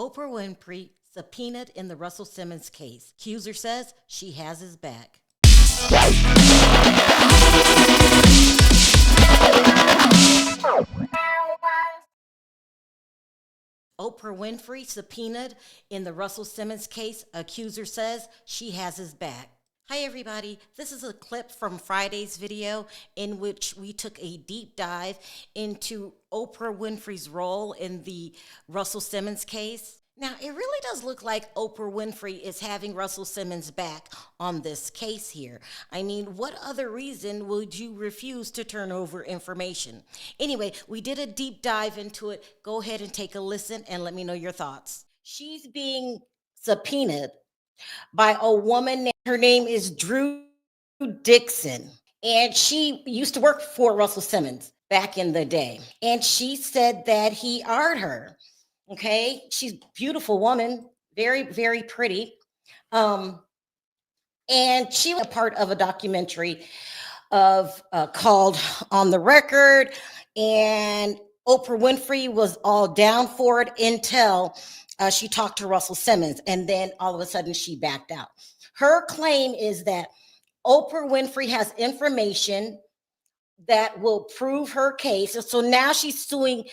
Oprah Winfrey subpoenaed in the Russell Simmons case. Accuser says she has his back. Oprah Winfrey subpoenaed in the Russell Simmons case. Accuser says she has his back. Hi everybody, this is a clip from Friday's video in which we took a deep dive into Oprah Winfrey's role in the Russell Simmons case. Now, it really does look like Oprah Winfrey is having Russell Simmons back on this case here. I mean, what other reason would you refuse to turn over information? Anyway, we did a deep dive into it. Go ahead and take a listen and let me know your thoughts. She's being subpoenaed by a woman. Her name is Drew Dixon, and she used to work for Russell Simmons back in the day. And she said that he art her. Okay, she's a beautiful woman, very, very pretty. And she was a part of a documentary called On the Record, and Oprah Winfrey was all down for it until she talked to Russell Simmons, and then all of a sudden she backed out. Her claim is that Oprah Winfrey has information that will prove her case. So now she's suing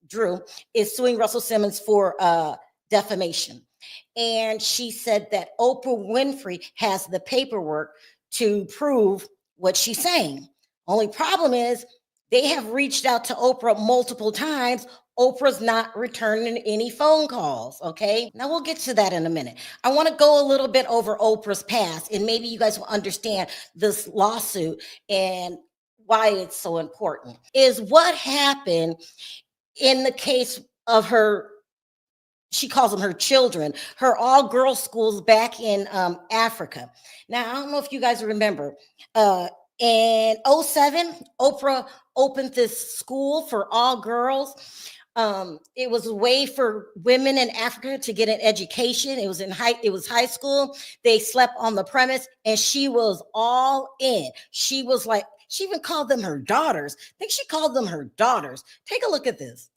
Drew is suing Russell Simmons for defamation. And she said that Oprah Winfrey has the paperwork to prove what she's saying. Only problem is they have reached out to Oprah multiple times. Oprah's not returning any phone calls, okay? Now we'll get to that in a minute. I want to go a little bit over Oprah's past, and maybe you guys will understand this lawsuit and why it's so important. Is what happened in the case of her, she calls them her children, her all-girls schools back in Africa. Now, I don't know if you guys remember, in 2007, Oprah opened this school for all girls. It was a way for women in Africa to get an education. It was high school. They slept on the premise, and she was all in. She was like, she even called them her daughters. I think she called them her daughters. Take a look at this.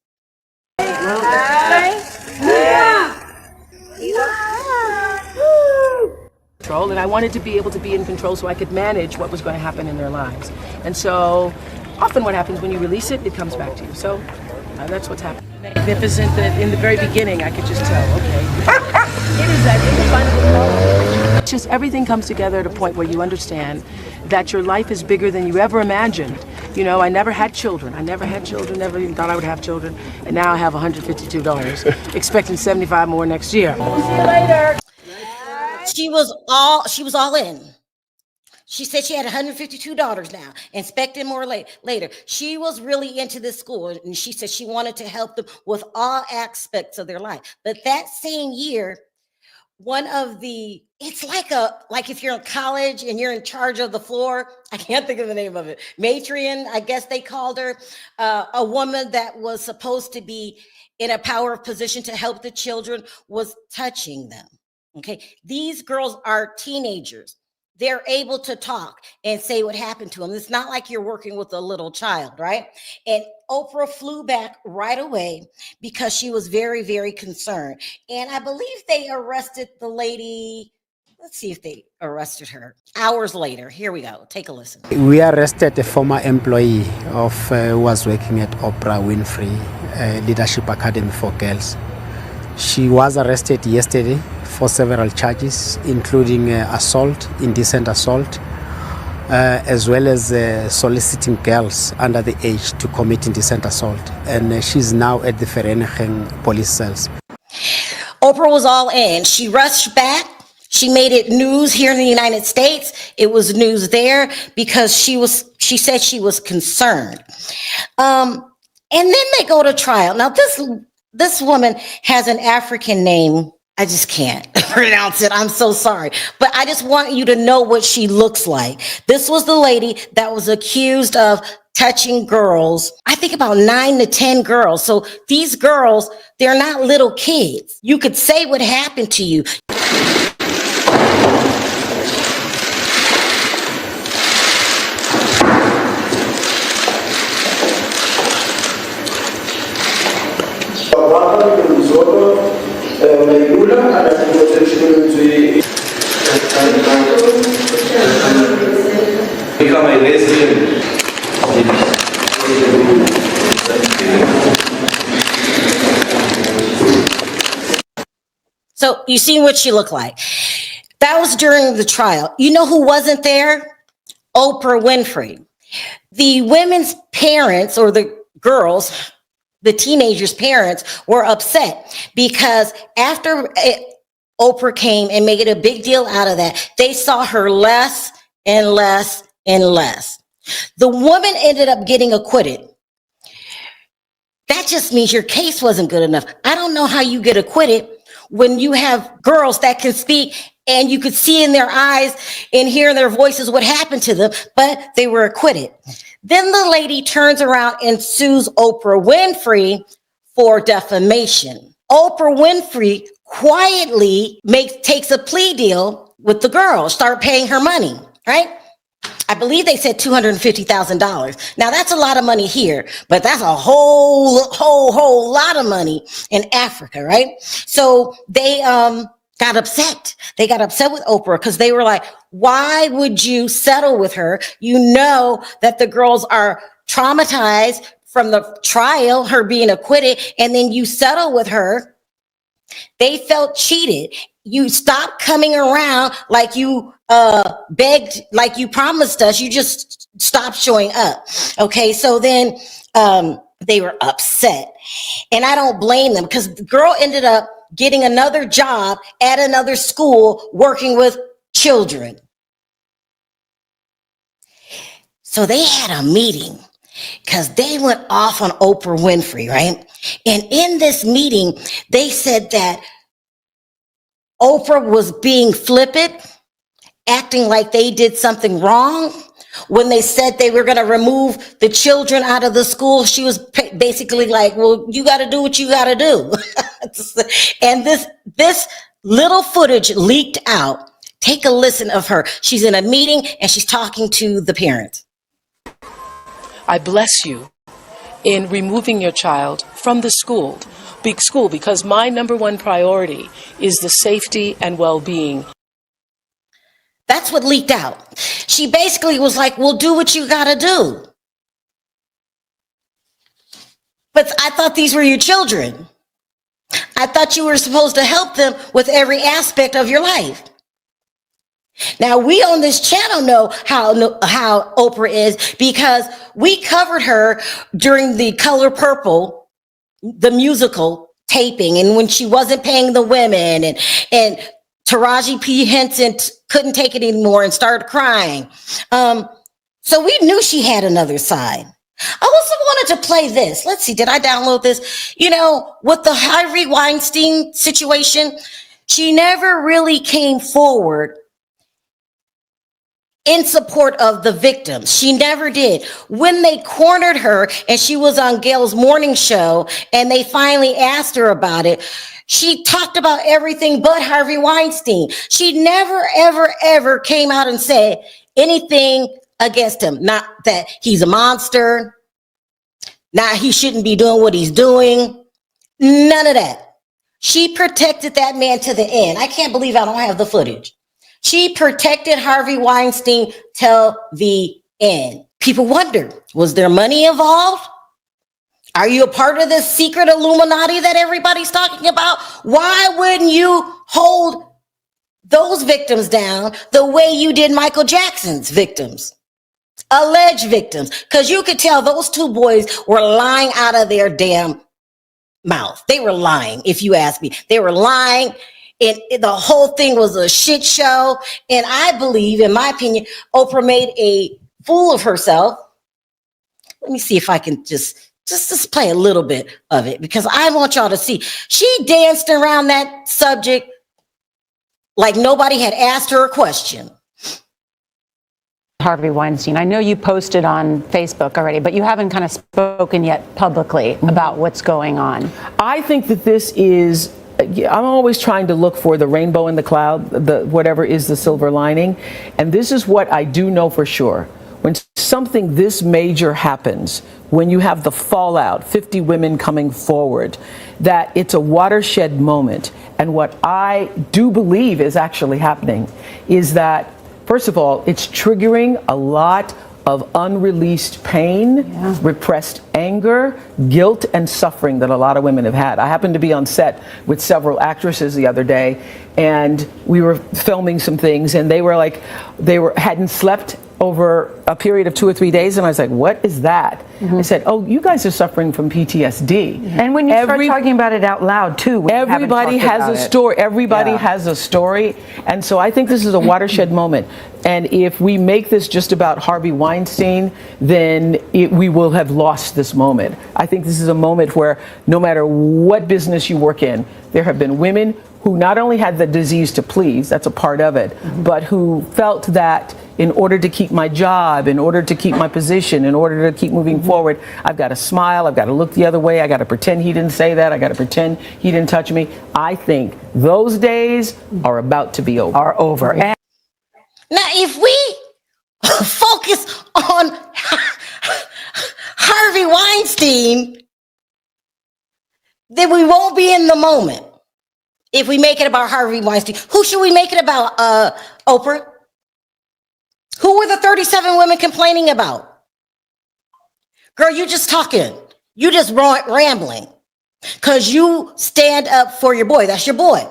Control, and I wanted to be able to be in control so I could manage what was going to happen in their lives. And so often what happens when you release it, it comes back to you. So that's what's happening. Magnificent that in the very beginning I could just tell, okay. It is that it's just everything comes together at a point where you understand that your life is bigger than you ever imagined. You know, I never had children. Never even thought I would have children. And now I have $152, expecting 75 more next year. See you later. She was all in. She said she had $152 now, expecting more later. She was really into this school, and she said she wanted to help them with all aspects of their life. But that same year, it's like if you're in college and you're in charge of the floor, I can't think of the name of it, matron, I guess they called her, a woman that was supposed to be in a power position to help the children was touching them. Okay, these girls are teenagers. They're able to talk and say what happened to them. It's not like you're working with a little child, right? And Oprah flew back right away because she was very, very concerned. And I believe they arrested the lady. Let's see if they arrested her. Hours later. Here we go. Take a listen. We arrested a former employee who was working at Oprah Winfrey Leadership Academy for Girls. She was arrested yesterday for several charges, including assault, indecent assault, as well as soliciting girls under the age to commit indecent assault. And she's now at the Vereniging police cells. Oprah was all in. She rushed back. She made it news here in the United States. It was news there because she said she was concerned. And then they go to trial. Now, this woman has an African name. I just can't pronounce it. I'm so sorry. But I just want you to know what she looks like. This was the lady that was accused of touching girls. I think about 9 to 10 girls. So these girls, they're not little kids. You could say what happened to you. Welcome to So you see what she looked like. That was during the trial. You know who wasn't there? Oprah Winfrey. The women's parents, or the girls, the teenagers' parents, were upset because after Oprah came and made a big deal out of that, they saw her less and less and less. The woman ended up getting acquitted. That just means your case wasn't good enough. I don't know how you get acquitted when you have girls that can speak and you could see in their eyes and hear in their voices what happened to them, but they were acquitted. Then the lady turns around and sues Oprah Winfrey for defamation. Oprah Winfrey quietly takes a plea deal with the girl, start paying her money, right? I believe they said $250,000. Now that's a lot of money here, but that's a whole lot of money in Africa, right? So they got upset. They got upset with Oprah because they were like, why would you settle with her? You know that the girls are traumatized from the trial, her being acquitted, and then you settle with her. They felt cheated. You stopped coming around like you begged, like you promised us. You just stopped showing up. Okay, so then they were upset. And I don't blame them because the girl ended up getting another job at another school working with children. So they had a meeting because they went off on Oprah Winfrey, right? And in this meeting, they said that Oprah was being flippant, acting like they did something wrong. When they said they were going to remove the children out of the school, she was basically like, well, you got to do what you got to do. And this little footage leaked out. Take a listen of her. She's in a meeting and she's talking to the parents. I bless you in removing your child from the school, big school, because my number one priority is the safety and well-being. That's what leaked out. She basically was like, well, do what you got to do. But I thought these were your children. I thought you were supposed to help them with every aspect of your life. Now, we on this channel know how Oprah is because we covered her during the Color Purple, the musical taping, and when she wasn't paying the women, and Taraji P. Henson couldn't take it anymore and started crying. So we knew she had another side. I also wanted to play this. Let's see, did I download this? You know, with the Harvey Weinstein situation, she never really came forward in support of the victims. She never did. When they cornered her and she was on Gail's morning show and they finally asked her about it, she talked about everything but Harvey Weinstein. She never, ever, ever came out and said anything against him. Not that he's a monster. Not he shouldn't be doing what he's doing. None of that. She protected that man to the end. I can't believe I don't have the footage. She protected Harvey Weinstein till the end. People wonder, was there money involved? Are you a part of this secret Illuminati that everybody's talking about? Why wouldn't you hold those victims down the way you did Michael Jackson's victims? Alleged victims. Because you could tell those two boys were lying out of their damn mouth. They were lying, if you ask me. They were lying. And the whole thing was a shit show. And I believe, in my opinion, Oprah made a fool of herself. Let me see if I can just play a little bit of it, because I want y'all to see. She danced around that subject like nobody had asked her a question. Harvey Weinstein, I know you posted on Facebook already, but you haven't kind of spoken yet publicly about what's going on. I think that this is, I'm always trying to look for the rainbow in the cloud, whatever is the silver lining. And this is what I do know for sure. When something this major happens, when you have the fallout, 50 women coming forward, that it's a watershed moment. And what I do believe is actually happening is that, first of all, it's triggering a lot of unreleased pain, repressed anger, guilt, and suffering that a lot of women have had. I happened to be on set with several actresses the other day, and we were filming some things, and they hadn't slept over a period of 2 or 3 days, and I was like, what is that? I said, oh, you guys are suffering from PTSD. And when you start talking about it out loud, too. Everybody has a story. Everybody has a story. And so I think this is a watershed moment. And if we make this just about Harvey Weinstein, then we will have lost this moment. I think this is a moment where no matter what business you work in, there have been women who not only had the disease to please, that's a part of it, but who felt that in order to keep my job, in order to keep my position, in order to keep moving forward, I've got to smile, I've got to look the other way, I got to pretend he didn't say that, I got to pretend he didn't touch me. I think those days are about to be over. Now, if we focus on Harvey Weinstein, then we won't be in the moment. If we make it about Harvey Weinstein, who should we make it about, Oprah? Who were the 37 women complaining about? Girl, you just talking. You just rambling. Because you stand up for your boy. That's your boy.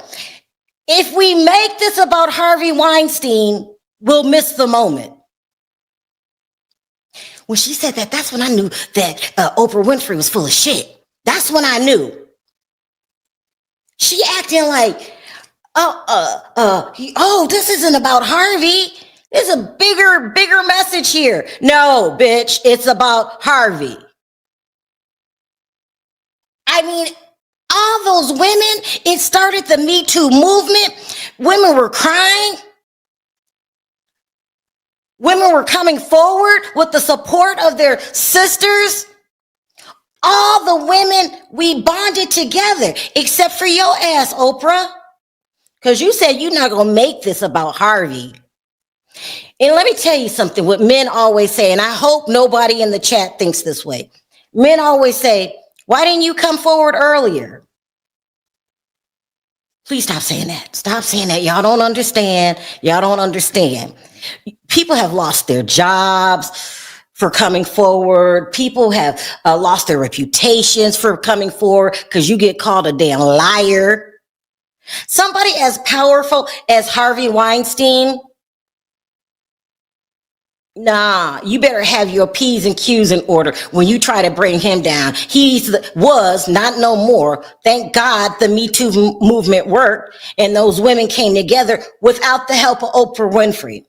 If we make this about Harvey Weinstein, we'll miss the moment. When she said that, that's when I knew that Oprah Winfrey was full of shit. That's when I knew. She acting like, this isn't about Harvey. There's a bigger message here. No, bitch, it's about Harvey. I mean, all those women, it started the Me Too movement. Women were crying. Women were coming forward with the support of their sisters. All the women, we bonded together, except for your ass, Oprah. Because you said you're not going to make this about Harvey. And let me tell you something, what men always say, and I hope nobody in the chat thinks this way. Men always say, why didn't you come forward earlier? Please stop saying that. Stop saying that. Y'all don't understand. Y'all don't understand. People have lost their jobs for coming forward. People have lost their reputations for coming forward because you get called a damn liar. Somebody as powerful as Harvey Weinstein, nah, you better have your P's and Q's in order when you try to bring him down. Was not no more. Thank God the Me Too movement worked and those women came together without the help of Oprah Winfrey.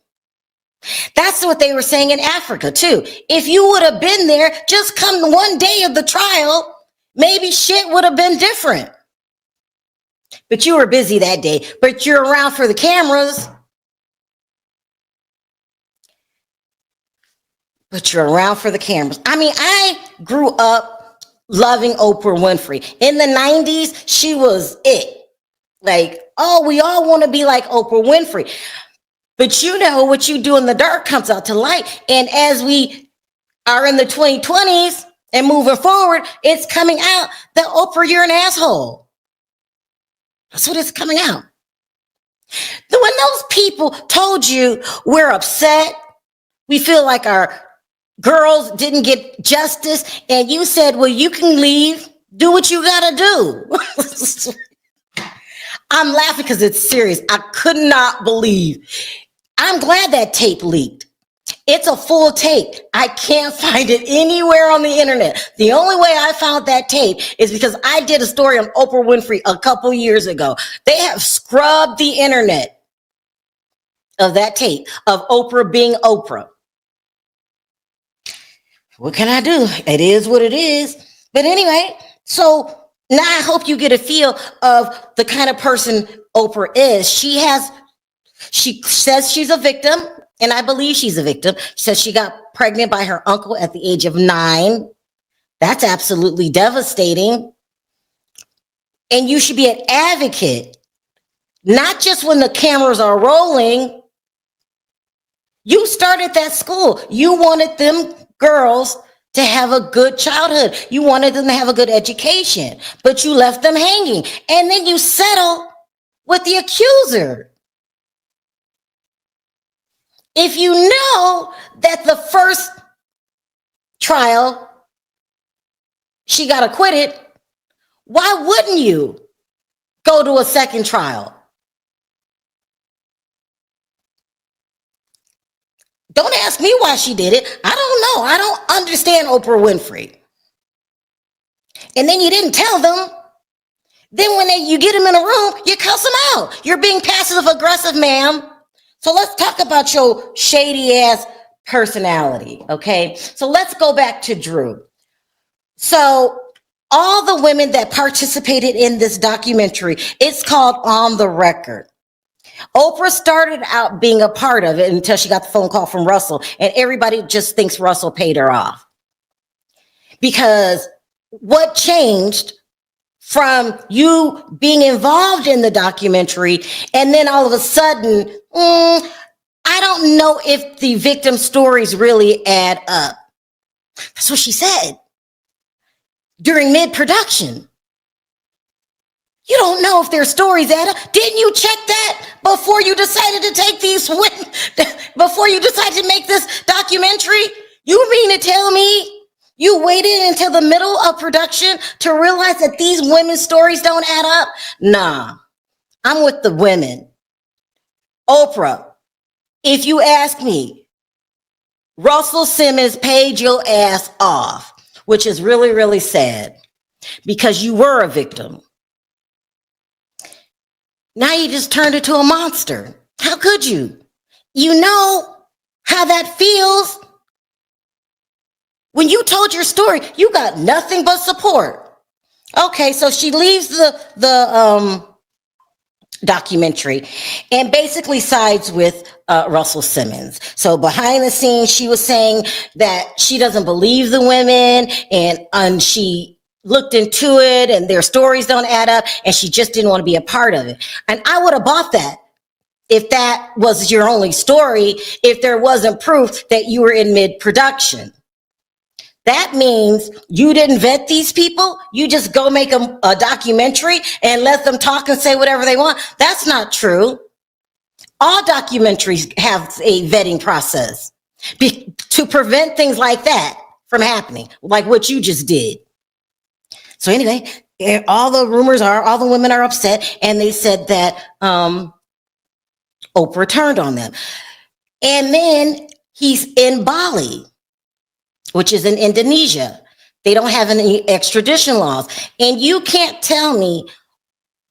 That's what they were saying in Africa too. If you would have been there, just come one day of the trial, maybe shit would have been different. But you were busy that day, but you're around for the cameras. I mean, I grew up loving Oprah Winfrey. In the 90s, she was it. Like, oh, we all want to be like Oprah Winfrey. But you know what you do in the dark comes out to light. And as we are in the 2020s and moving forward, it's coming out that Oprah, you're an asshole. That's what it's coming out. When those people told you we're upset, we feel like our girls didn't get justice, and you said, well, you can leave, do what you gotta do. I'm laughing because it's serious. I could not believe. I'm glad that tape leaked. It's a full tape. I can't find it anywhere on the internet. The only way I found that tape is because I did a story on Oprah Winfrey a couple years ago. They have scrubbed the internet of that tape of Oprah being Oprah. What can I do? It is what it is. But anyway, so now I hope you get a feel of the kind of person Oprah is. She says she's a victim, and I believe she's a victim. She says she got pregnant by her uncle at the age of 9. That's absolutely devastating. And you should be an advocate, not just when the cameras are rolling. You started that school. You wanted them girls to have a good childhood. You wanted them to have a good education, but you left them hanging. And then you settle with the accuser. If you know that the first trial she got acquitted, why wouldn't you go to a second trial? Don't ask me why she did it. I don't know. I don't understand Oprah Winfrey. And then you didn't tell them. Then when you get them in a room, you cuss them out. You're being passive aggressive, ma'am. So let's talk about your shady ass personality, okay? So let's go back to Drew. So all the women that participated in this documentary, it's called On the Record. Oprah started out being a part of it until she got the phone call from Russell, and everybody just thinks Russell paid her off. Because what changed from you being involved in the documentary and then all of a sudden, I don't know if the victim stories really add up. That's what she said during mid-production. You don't know if their stories add up. Didn't you check that before you decided to take these before you decided to make this documentary? You mean to tell me you waited until the middle of production to realize that these women's stories don't add up? Nah, I'm with the women. Oprah, if you ask me, Russell Simmons paid your ass off, which is really, really sad because you were a victim. Now you just turned into a monster. How could you? You know how that feels. When you told your story, you got nothing but support. Okay, so she leaves the documentary and basically sides with Russell Simmons. So behind the scenes, she was saying that she doesn't believe the women and she looked into it and their stories don't add up and she just didn't want to be a part of it. And I would have bought that if that was your only story, if there wasn't proof that you were in mid-production. That means you didn't vet these people. You just go make a documentary and let them talk and say whatever they want. That's not true. All documentaries have a vetting process to prevent things like that from happening, like what you just did. So anyway, all the rumors are, all the women are upset, and they said that Oprah turned on them. And then he's in Bali, which is in Indonesia. They don't have any extradition laws. And you can't tell me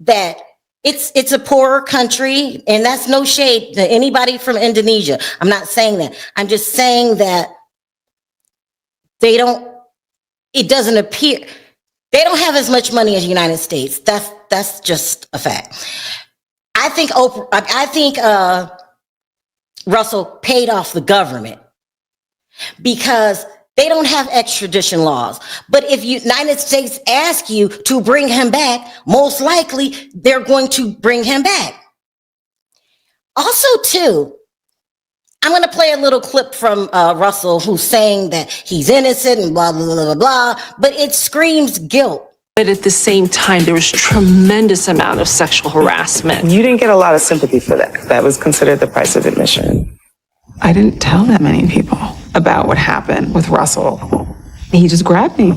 that it's a poorer country, and that's no shade to anybody from Indonesia. I'm not saying that. I'm just saying that it doesn't appear, they don't have as much money as the United States. That's just a fact. I think Russell paid off the government because they don't have extradition laws. But if the United States ask you to bring him back, most likely they're going to bring him back. Also, too, I'm going to play a little clip from Russell, who's saying that he's innocent and blah, blah, blah, blah, blah, but it screams guilt. But at the same time, there was tremendous amount of sexual harassment. You didn't get a lot of sympathy for that. That was considered the price of admission. I didn't tell that many people about what happened with Russell. He just grabbed me.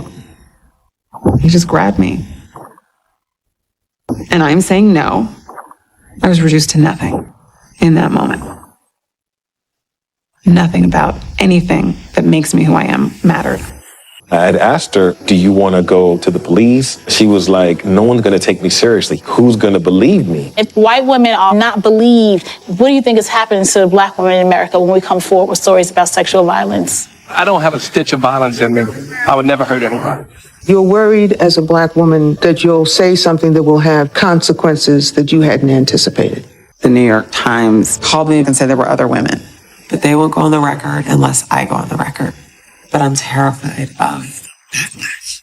He just grabbed me. And I'm saying no. I was reduced to nothing in that moment. Nothing about anything that makes me who I am mattered. I had asked her, do you want to go to the police? She was like, no one's going to take me seriously. Who's going to believe me? If white women are not believed, what do you think is happening to black women in America when we come forward with stories about sexual violence? I don't have a stitch of violence in me. I would never hurt anybody. You're worried as a black woman that you'll say something that will have consequences that you hadn't anticipated. The New York Times called me and said there were other women, but they won't go on the record unless I go on the record. But I'm terrified of backlash.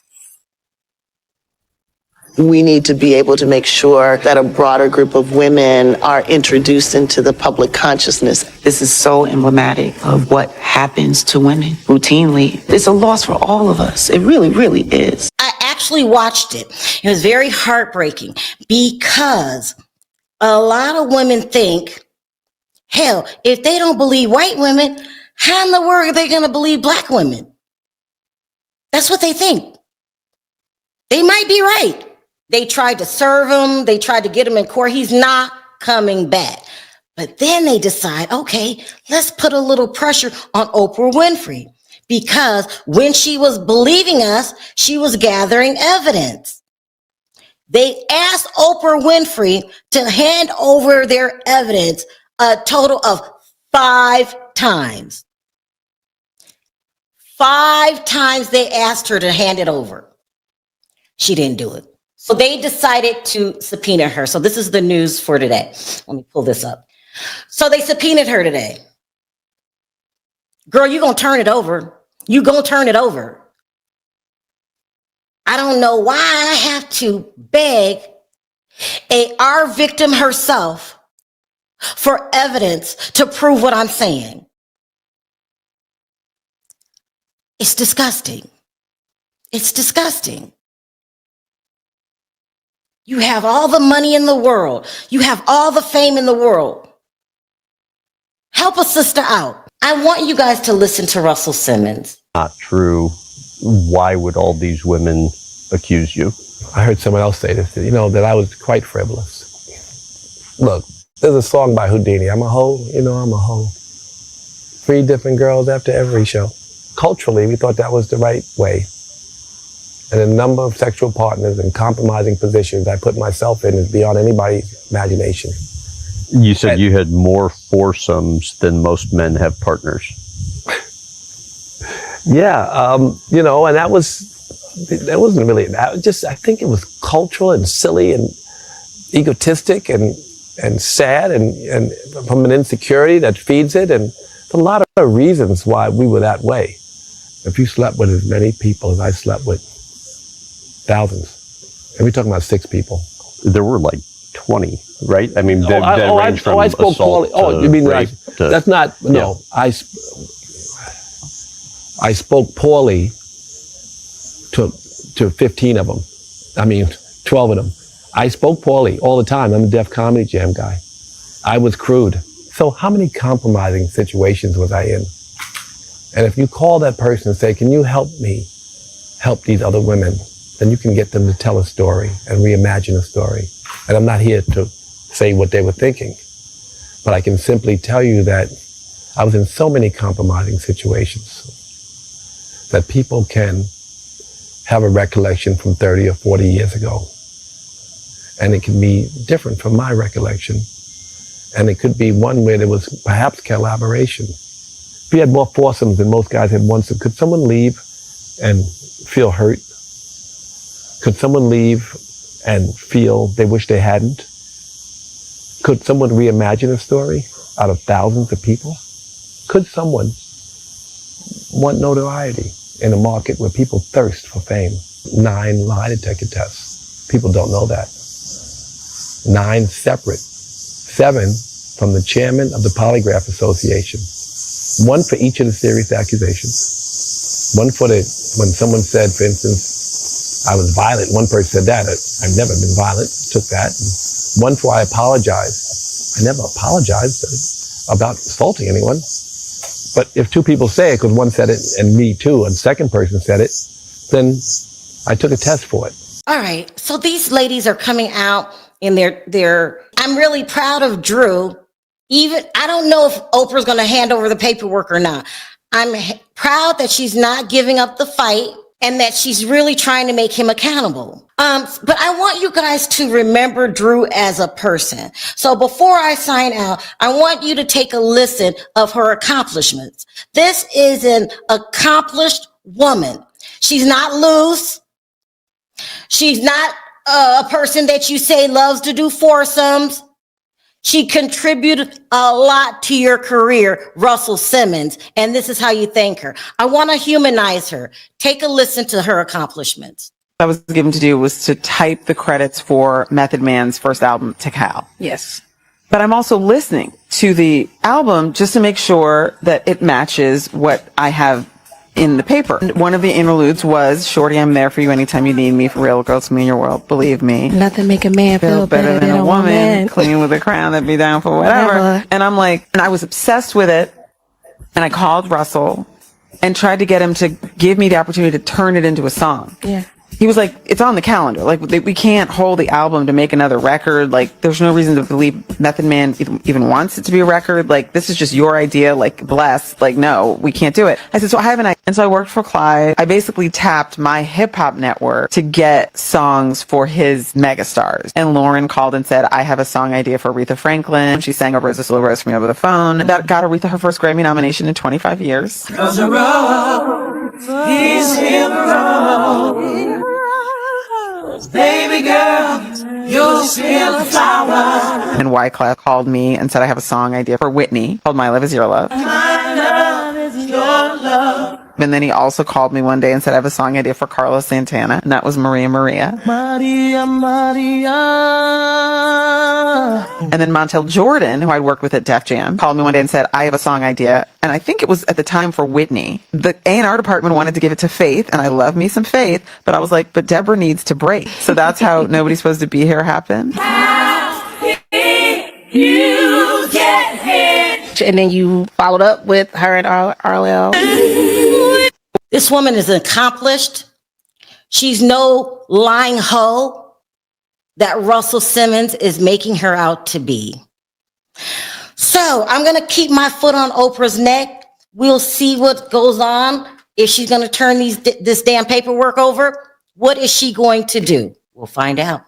We need to be able to make sure that a broader group of women are introduced into the public consciousness. This is so emblematic of what happens to women routinely. It's a loss for all of us. It really, really is. I actually watched it. It was very heartbreaking because a lot of women think, Hell, if they don't believe white women, how in the world are they going to believe black women? That's what they think. They might be right. They tried to serve him. They tried to get him in court. He's not coming back. But then they decide, okay, let's put a little pressure on Oprah Winfrey, because when she was believing us, she was gathering evidence. They asked Oprah Winfrey to hand over their evidence a total of 5 times. 5 times they asked her to hand it over. She didn't do it. So they decided to subpoena her. So this is the news for today. Let me pull this up. So they subpoenaed her today. Girl, you gonna turn it over. You gonna turn it over. I don't know why I have to beg our victim herself for evidence to prove what I'm saying. It's disgusting. It's disgusting. You have all the money in the world. You have all the fame in the world. Help a sister out. I want you guys to listen to Russell Simmons. Not true. Why would all these women accuse you? I heard someone else say this, that I was quite frivolous. Look, there's a song by Houdini. I'm a hoe, I'm a hoe. 3 different girls after every show. Culturally, we thought that was the right way. And a number of sexual partners and compromising positions I put myself in is beyond anybody's imagination. You said you had more foursomes than most men have partners. Yeah, and that wasn't really, I think it was cultural and silly and egotistic and sad and from an insecurity that feeds it, and a lot of reasons why we were that way. If you slept with as many people as I slept with, thousands, and we're talking about 6 people. There were like 20, right? I mean, that range from I spoke assault poorly. You mean rape to, that's not, no. Yeah. I spoke poorly to 15 of them. 12 of them. I spoke poorly all the time. I'm a Def Comedy Jam guy. I was crude. So how many compromising situations was I in? And if you call that person and say, can you help me help these other women, then you can get them to tell a story and reimagine a story. And I'm not here to say what they were thinking, but I can simply tell you that I was in so many compromising situations that people can have a recollection from 30 or 40 years ago. And it can be different from my recollection. And it could be one where there was perhaps collaboration. If you had more foursomes than most guys had once, could someone leave and feel hurt? Could someone leave and feel they wish they hadn't? Could someone reimagine a story out of thousands of people? Could someone want notoriety in a market where people thirst for fame? 9 lie detector tests. People don't know that. 9 separate. 7 from the chairman of the Polygraph Association. 1 for each of the serious accusations. 1 for when someone said, for instance, I was violent. One person said that. I've never been violent. Took that. And 1 for I apologized. I never apologized about assaulting anyone. But if 2 people say it, because one said it and me too, and the second person said it, then I took a test for it. All right. So these ladies are coming out in their I'm really proud of Drew. I don't know if Oprah's going to hand over the paperwork or not. I'm proud that she's not giving up the fight and that she's really trying to make him accountable. But I want you guys to remember Drew as a person. So before I sign out, I want you to take a listen of her accomplishments. This is an accomplished woman. She's not loose. She's not a person that you say loves to do foursomes. She contributed a lot to your career, Russell Simmons, and this is how you thank her. I want to humanize her. Take a listen to her accomplishments. I was given to do was to type the credits for Method Man's first album, To Cal. Yes. But I'm also listening to the album just to make sure that it matches what I have in the paper. One of the interludes was, "Shorty, I'm there for you anytime you need me. For real, girl, to me in your world. Believe me. Nothing make a man feel better than a woman. Clean with a crown that be down for whatever." And I'm like, and I was obsessed with it. And I called Russell and tried to get him to give me the opportunity to turn it into a song. Yeah. He was like, "It's on the calendar. Like, we can't hold the album to make another record. Like, there's no reason to believe Method Man even wants it to be a record. Like, this is just your idea. Like, bless. Like, no, we can't do it." I said, "So I have an idea." And so I worked for Clyde. I basically tapped my hip hop network to get songs for his megastars. And Lauren called and said, "I have a song idea for Aretha Franklin." She sang over Rose Rose for me over the phone. That got Aretha her first Grammy nomination in 25 years. Cause the road is in the road. Baby girl, you're still a flower. And Wyclef called me and said, "I have a song idea for Whitney called My Love Is Your Love." My love is your love. And then he also called me one day and said, "I have a song idea for Carlos Santana." And that was Maria Maria. Maria, Maria. And then Montel Jordan, who I'd worked with at Def Jam, called me one day and said, "I have a song idea." And I think it was at the time for Whitney. The A&R department wanted to give it to Faith, and I love me some Faith. But I was like, but Deborah needs to break. So that's how Nobody's Supposed to Be Here happened. You get hit. And then you followed up with her and Arlell. This woman is accomplished. She's no lying hoe that Russell Simmons is making her out to be. So I'm going to keep my foot on Oprah's neck. We'll see what goes on. If she's going to turn this damn paperwork over, what is she going to do? We'll find out.